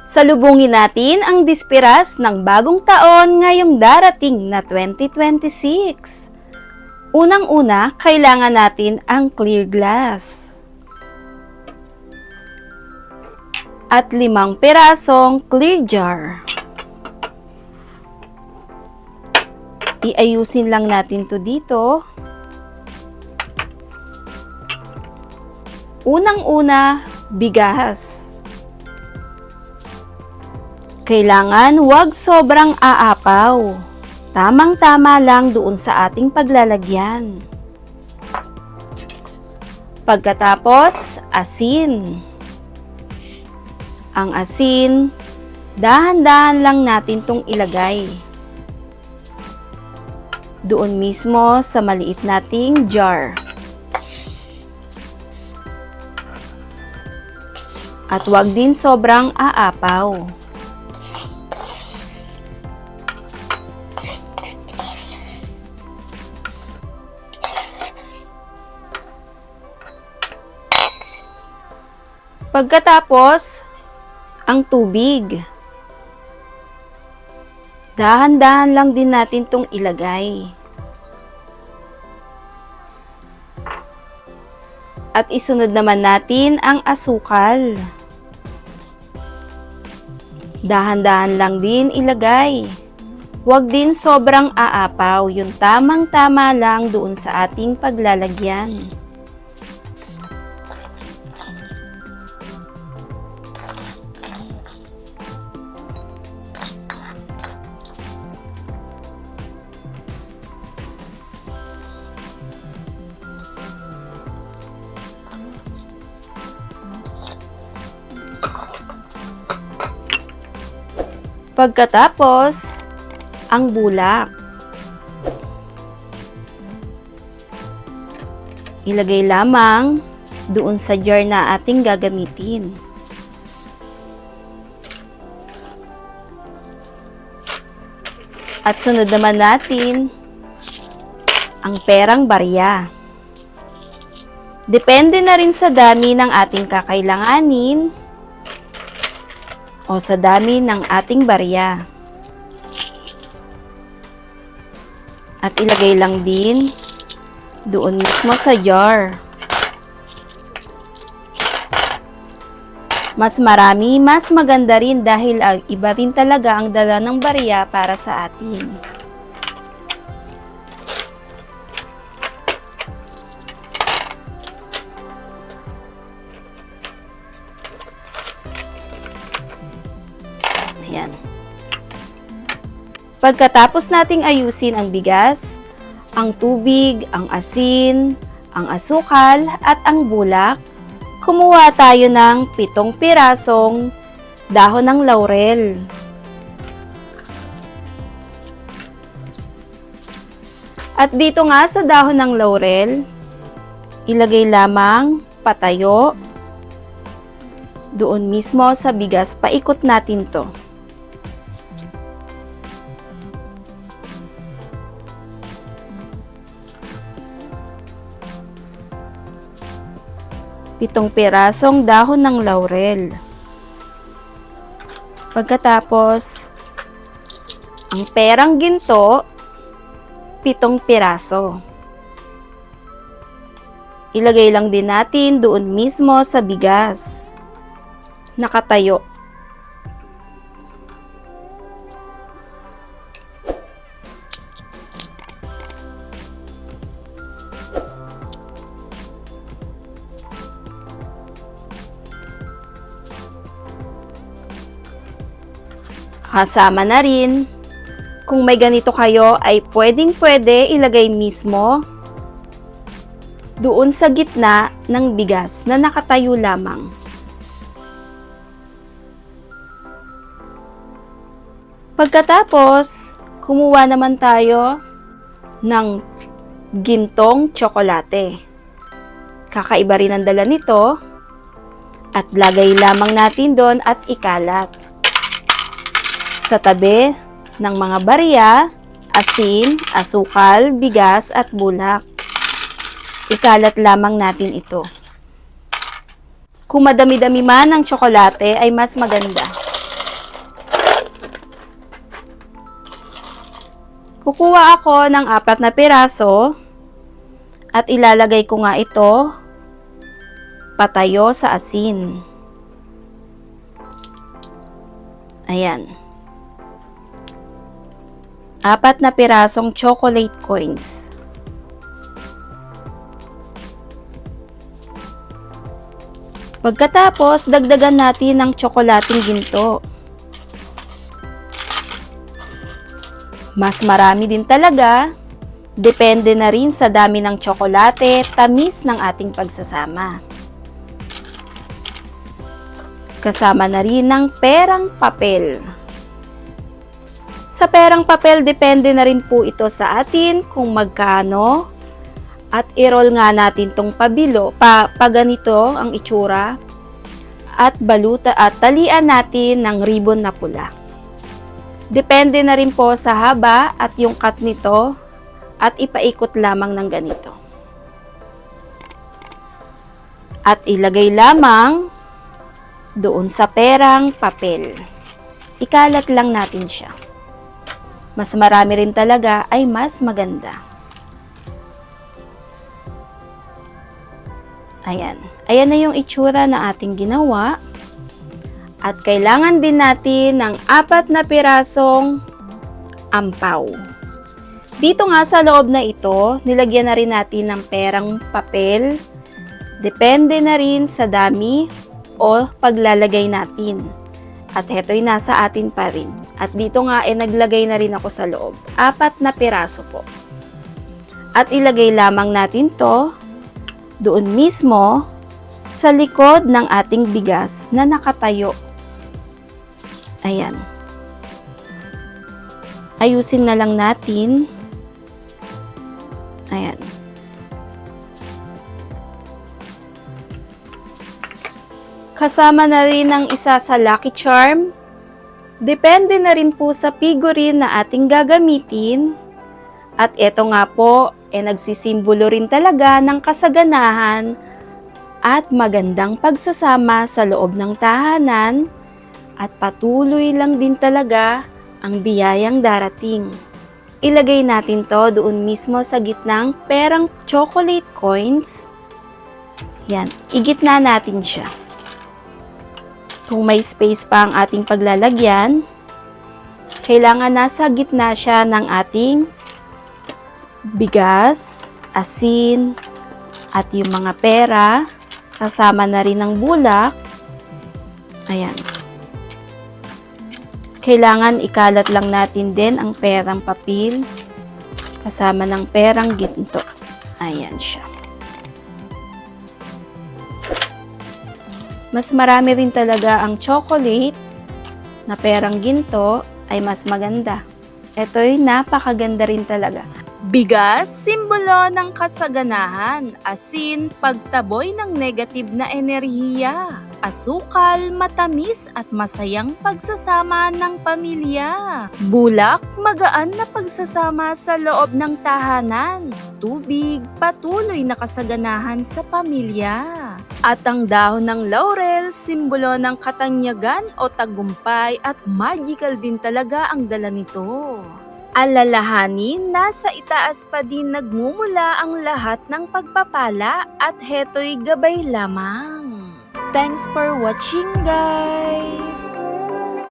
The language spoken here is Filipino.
Salubungin natin ang dispiras ng bagong taon ngayong darating na 2026. Unang-una, kailangan natin ang clear glass. At 5 pirasong clear jar. Iayusin lang natin to dito. Unang-una, bigas. Kailangan huwag sobrang aapaw. Tamang-tama lang doon sa ating paglalagyan. Pagkatapos, asin. Ang asin, dahan-dahan lang natin itong ilagay. Doon mismo sa maliit nating jar. At huwag din sobrang aapaw. Pagkatapos, ang tubig. Dahan-dahan lang din natin itong ilagay. At isunod naman natin ang asukal. Dahan-dahan lang din ilagay. Huwag din sobrang aapaw, yung tamang-tama lang doon sa ating paglalagyan. Pagkatapos, ang bulak. Ilagay lamang doon sa jar na ating gagamitin. At sunod naman natin ang perang barya. Depende na rin sa dami ng ating kakailanganin o sa dami ng ating barya. At ilagay lang din doon mismo sa jar. Mas marami, mas maganda rin dahil iba rin talaga ang dala ng barya para sa atin. Ayan. Pagkatapos nating ayusin ang bigas, ang tubig, ang asin, ang asukal, at ang bulak, kumuha tayo ng 7 pirasong dahon ng laurel. At dito nga sa dahon ng laurel, ilagay lamang patayo doon mismo sa bigas. Paikot natin to. Pitong pirasong dahon ng laurel. Pagkatapos, ang perang ginto, 7 piraso. Ilagay lang din natin doon mismo sa bigas. Nakatayo. Kasama na rin, kung may ganito kayo ay pwedeng-pwede ilagay mismo doon sa gitna ng bigas na nakatayo lamang. Pagkatapos, kumuha naman tayo ng gintong tsokolate. Kakaiba rin ang dala nito at lagay lamang natin doon at ikalat. Sa tabi ng mga barya, asin, asukal, bigas at bulak. Ikalat lamang natin ito. Kung madami-dami man ang tsokolate ay mas maganda. Kukuha ako ng 4 na piraso at ilalagay ko nga ito patayo sa asin. Ayan. 4 na pirasong chocolate coins. Pagkatapos, dagdagan natin ng tsokolating ginto. Mas marami din talaga, depende na rin sa dami ng tsokolate, tamis ng ating pagsasama. Kasama na rin ng perang papel. Sa perang papel, depende na rin po ito sa atin kung magkano. At i-roll nga natin tong pabilo, ganito ang itsura. At baluta at talian natin ng ribbon na pula. Depende na rin po sa haba at yung cut nito at ipaikot lamang ng ganito. At ilagay lamang doon sa perang papel. Ikalat lang natin siya. Mas marami rin talaga ay mas maganda. Ayan. Ayan na yung itsura na ating ginawa. At kailangan din natin ng 4 na pirasong ampaw. Dito nga sa loob na ito, nilagyan na rin natin ng perang papel. Depende na rin sa dami o paglalagay natin. At heto'y nasa atin pa rin. At dito nga naglagay na rin ako sa loob. 4 na piraso po. At ilagay lamang natin to doon mismo sa likod ng ating bigas na nakatayo. Ayan. Ayusin na lang natin. Ayan. Kasama na rin ang isa sa Lucky Charm. Depende na rin po sa figurine na ating gagamitin. At ito nga po, nagsisimbolo rin talaga ng kasaganahan at magandang pagsasama sa loob ng tahanan at patuloy lang din talaga ang biyayang darating. Ilagay natin to doon mismo sa gitnang perang chocolate coins. Yan, igitna natin siya. Kung may space pa ang ating paglalagyan, kailangan nasa gitna siya ng ating bigas, asin, at yung mga pera, kasama na rin ng bulak. Ayan. Kailangan ikalat lang natin din ang perang papel, kasama ng perang ginto. Ayan siya. Mas marami rin talaga ang chocolate na perang ginto ay mas maganda. Ito'y napakaganda rin talaga. Bigas, simbolo ng kasaganahan. Asin, pagtaboy ng negative na enerhiya. Asukal, matamis at masayang pagsasama ng pamilya. Bulak, magaan na pagsasama sa loob ng tahanan. Tubig, patuloy na kasaganahan sa pamilya. At ang dahon ng laurel, simbolo ng katanyagan o tagumpay at magical din talaga ang dala nito. Alalahanin, nasa itaas pa din nagmumula ang lahat ng pagpapala at heto'y gabay lamang. Thanks for watching, guys!